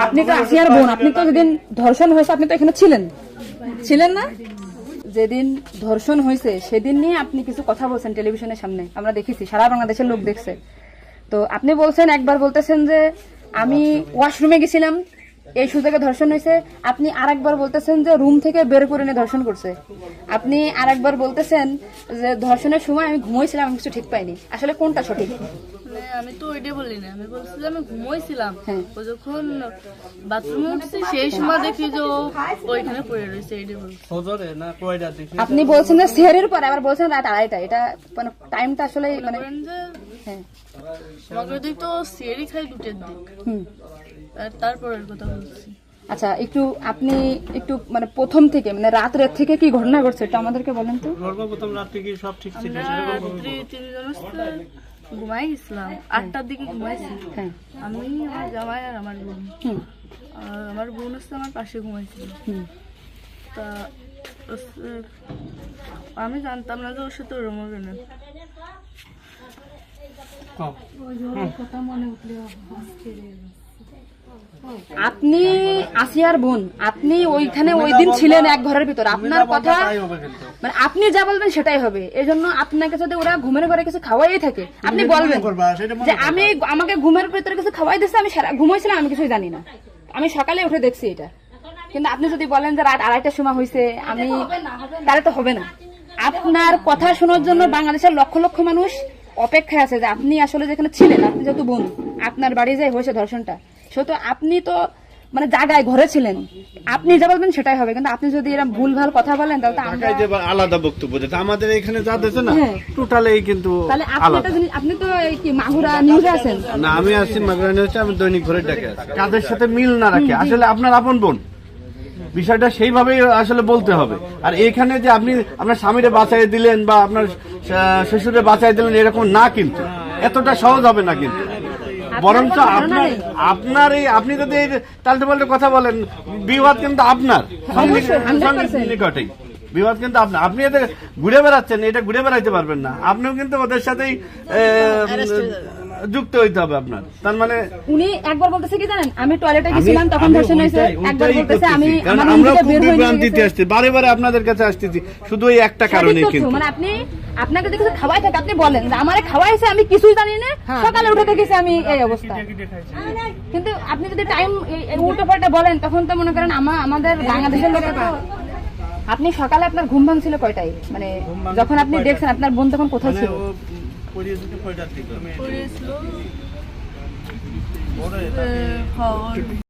আপনি তো আসিয়ার বোন, আপনি তো যেদিন ধর্ষণ হয়েছে আপনি তো এখানে ছিলেন না? যেদিন ধর্ষণ হয়েছে সেদিন নিয়ে আপনি কিছু কথা বলছেন টেলিভিশনের সামনে, আমরা দেখেছি, সারা বাংলাদেশের লোক দেখছে। তো আপনি বলছেন, একবার বলতেছেন যে আমি ওয়াশরুমে গেছিলাম এই সুযোগে ধর্ষণ হয়েছে, আপনি আরেকবার বলতেছেন যে রুম থেকে বের করে নিয়ে ধর্ষণ করছে, আপনি আরেকবার বলতেছেন যে ধর্ষণের সময় আমি ঘুমোইছিলাম, আমি কিছু ঠিক পাইনি। আসলে কোনটা সঠিক? আমি তো ওইটাই বলি না, আমি বলছি যে আমি ঘুমোইছিলাম, ও যখন বাথরুমে উঠছি সেই সময় দেখি যে ওইখানে পড়ে রয়েছে, এইটাই বলছি। আপনি বলছেন যে সেহরির পরে, আবার বলছেন রাত 2:30, এটা মানে টাইমটা আসলে মানে হ্যাঁ আমাকে দিক তো সেহরি খাই 2টার দিক, আর তারপরের কথা বলছি। আচ্ছা, আপনি একটু মানে প্রথম থেকে মানে রাত থেকে কি ঘটনা ঘটছে এটা আমাদেরকে বলেন তো। সর্বপ্রথম রাত থেকে সব ঠিক ছিল, রাত্রি 3 জন ঘুমাই গেছিলাম, 8টার দিকে ঘুমাইছি। হ্যাঁ, আমি, আমার জামাই আর আমার বোন, আর আমার বোন হচ্ছে আমার পাশে ঘুমাইছিল। তা আমি জানতাম না যে ওর সাথে ওরম হবে না। আপনি আসিয়ার বোন, আপনি ওইখানে ওই দিন ছিলেন এক ঘরের ভিতর, আপনার কথা মানে আপনি যা বলবেন সেটাই হবে। এই জন্য আপনাকে যদি ওরা ঘুমের ঘরে কিছু খাওয়াই থাকে আপনি বলবেন যে আমাকে ঘুমের ভিতরে কিছু খাওয়াই দিচ্ছে, আমি ঘুমাইছিলাম, আমি কিছুই জানি না, আমি সকালে উঠে দেখছি এটা। কিন্তু আপনি যদি বলেন যে রাত 2:30টার সময় হয়েছে, আমি তাহলে তো হবে না। আপনার কথা শোনার জন্য বাংলাদেশের লক্ষ লক্ষ মানুষ অপেক্ষায় আছে যে আপনি আসলে যেখানে ছিলেন, আপনি যেহেতু বোন, আপনার বাড়ি যাই হয়েছে ধর্ষণটা, সেহেতু আপনি তো মানে জায়গায় ঘরে ছিলেন, আপনি যা বলবেন সেটাই হবে। কিন্তু আপনি যদি এরকম ভুলভাল কথা বলেন তাহলে আলাদা বক্তব্য দিতে, আমাদের এখানে যা দিচ্ছে না টোটালি কিন্তু আলাদা। আপনি তো কি মাগুরা নিউজে আছেন না? আমি আছি মাগুরা নিউজে, আমি দৈনিক ঘরের ডাকে আছি। কাদের সাথে মিল না রাখে আসলে আপনার আপন বোন, বিষয়টা সেইভাবেই আসলে বলতে হবে। আর এখানে যে আপনি আপনার স্বামীরে বাঁচাই দিলেন বা আপনার শ্বশুরে বাঁচাই দিলেন এরকম না, কিন্তু এতটা সহজ হবে না। কিন্তু বরঞ্চ আপনার আপনি যদি তালটে পাল্টে কথা বলেন, বিবাদ কিন্তু আপনার নিকটেই, বিবাদ কিন্তু আপনার। আপনি এতে ঘুরে বেড়াচ্ছেন, এটা ঘুরে বেড়াইতে পারবেন না, আপনিও কিন্তু ওদের সাথেই যুক্ত হইতে হবে আপনার। তার মানে উনি একবার বলতেছে কি জানেন, আমি টয়লেটে গেছিলাম তখন ধর্ষণ হয়েছে, একবার বলতেছে আমি আমার রুম থেকে বের হয়ে বিভ্রান্তিতে আসছি, বারে বারে আপনাদের কাছে আসতেছি শুধু এই একটা কারণে। কিন্তু মানে আপনাকে যদি কিছু খাওয়াই থাকে আপনি বলেন যে আমারে খাওয়াইছে, আমি কিছুই জানি না, সকালে উঠে দেখেছি আমি এই অবস্থা। কিন্তু আপনি যদি টাইম উল্টো পাল্টা বলেন তখন তো মনে করেন আমাদের বাংলাদেশের লোকের তো, আপনি সকালে আপনার ঘুম ভাঙছিল কয়টায়, মানে যখন আপনি দেখছেন আপনার বোন তখন কোথায় ছিল? পড়িয়েছিল